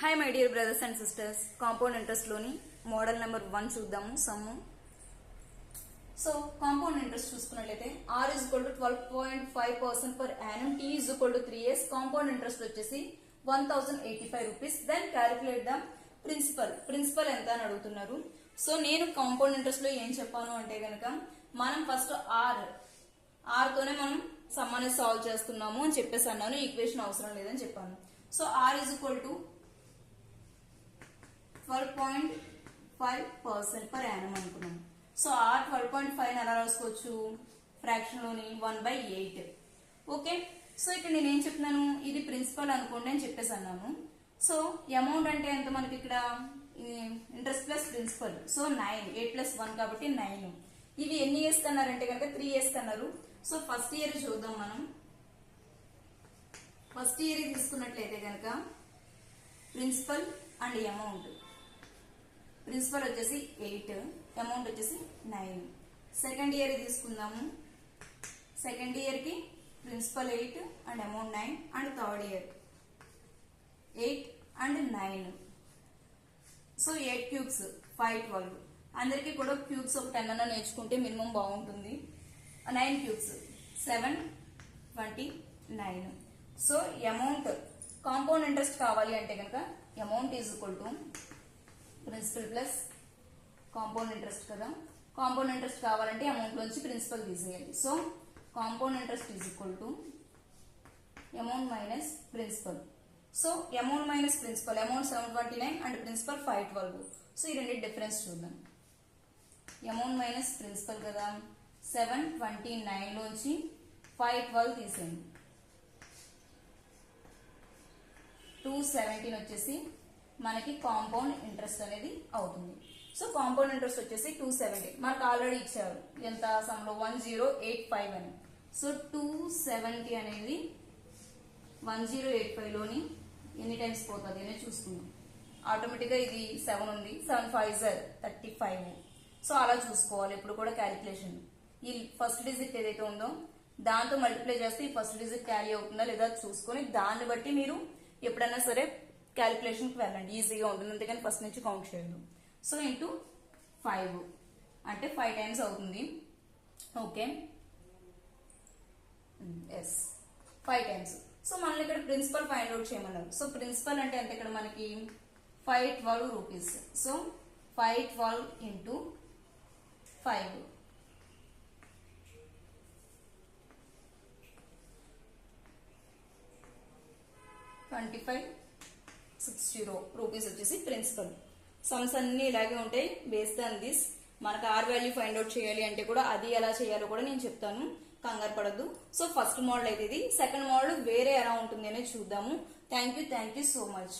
Hi my dear brothers and sisters, compound interest లోని model number 1 చూద్దాము some. So compound interest చూసుకున్నట్లయితే r is equal to 12.5% per annum, t is equal to 3 years. Compound interest వచ్చేసి 1085 rupees. Then calculate the principal ఎంత అని అడుగుతున్నారు. So నేను compound interest లో ఏం చెప్పాను అంటే గనక మనం ఫస్ట్ r తోనే మనం సమ్ అనేది సాల్వ్ చేస్తున్నాము అని చెప్పేసి అన్నాను. ఈక్వేషన్ అవసరం లేదని చెప్పాను. So r is equal to 12.5% per annum అనుకున్నాం. సో r 12.5 ఎలా రాసుకోవచ్చు, ఫ్రాక్షన్ లోని 1/8. ఓకే, సో ఇక్కడ నేను ఏం చెప్తున్నాను, ఇది ప్రిన్సిపల్ అనుకోండి అని చెప్పేసి అన్నాను. సో అమౌంట్ అంటే ఎంత మనకి ఇక్కడ ఇంట్రెస్ట్ ప్లస్ ప్రిన్సిపల్. సో 9, 8 + 1 కాబట్టి 9. ఇవి ఎన్ని ఇయర్స్ కన్నారంటే కనుక 3 ఇయర్స్ కన్నారు. సో ఫస్ట్ ఇయర్ చూద్దాం మనం. ఫస్ట్ ఇయర్ తీసుకున్నట్లయితే కనుక ప్రిన్సిపల్ అండ్ అమౌంట్. ప్రిన్సిపల్ వచ్చేసి 8, అమౌంట్ వచ్చేసి 9. సెకండ్ ఇయర్ తీసుకుందాము. సెకండ్ ఇయర్ కి principal 8 and amount 9. And third year 8 and 9. So 8 cubes 5, 12. అందరికి కూడా క్యూబ్స్ ఒక 10 అన్న నేర్చుకుంటే మినిమం బాగుంటుంది. 9 cubes 7, 29. So amount compound interest కావాలి అంటే కనుక amount is equal to principal plus compound interest కదా. కాంపౌండ్ ఇంట్రెస్ట్ కావాలంటే అమౌంట్ లోంచి ప్రిన్సిపల్ తీసేయాలి. So compound interest is equal to amount minus principal. So amount minus principal, amount 729 and principal 512. So ఈ రెండు difference చూద్దాం. అమౌంట్ మైనస్ ప్రిన్సిపల్ కదా, 729 లోంచి 512 తీసేయండి. 217 వచ్చేసి మనకి కాంపౌండ్ ఇంట్రెస్ట్ అనేది అవుతుంది. సో కాంపౌండ్ ఇంట్రెస్ట్ వచ్చేసి 270 మనకు ఆల్రెడీ ఇచ్చారు ఎంత సమ్లో 1085 అని. సో 270 అనేది 1085 లోని ఎన్ని టైమ్స్ పోతుంది అనేది చూసుకుందాం. ఆటోమేటిక్ గా ఇది 7 ఉంది, 7 5 35. సో అలా చూసుకోవాలి ఇప్పుడు కూడా క్యాలిక్యులేషన్. ఈ ఫస్ట్ డిజిట్ ఏదైతే ఉందో దాంతో మల్టిప్లై చేస్తే ఈ ఫస్ట్ డిజిట్ క్యారీ అవుతుందా లేదా చూసుకొని దాన్ని బట్టి మీరు ఎప్పుడైనా సరే క్యాలిక్యులేషన్ కి వెళ్ళండి, ఈజీగా ఉంటుంది. అందుకని ఫస్ట్ నుంచి కౌంట్ చేయండి. సో ఇంటూ 5 అంటే 5 టైమ్స్ అవుతుంది. Okay, yes 5 times. సో మనల్ని ఇక్కడ ప్రిన్సిపల్ ఫైండ్ అవుట్ చేయమన్నారు. సో ప్రిన్సిపల్ అంటే ఎంత ఇక్కడ మనకి 512 రూపీస్. సో 512 ఇంటూ 5 2560 రూపీస్ వచ్చేసి ప్రిన్సిపల్. సమ్స్ అన్ని ఇలాగే ఉంటాయి. బేస్డ్ ఆన్ దిస్ మనకు ఆర్ వాల్యూ ఫైండ్ అవుట్ చేయాలి అంటే కూడా అది ఎలా చేయాలో కూడా నేను చెప్తాను, కంగారు పడద్దు. సో ఫస్ట్ మోడల్ అయితే ఇది. సెకండ్ మోడల్ వేరే ఎలా ఉంటుంది అనేది చూద్దాము. Thank you so much.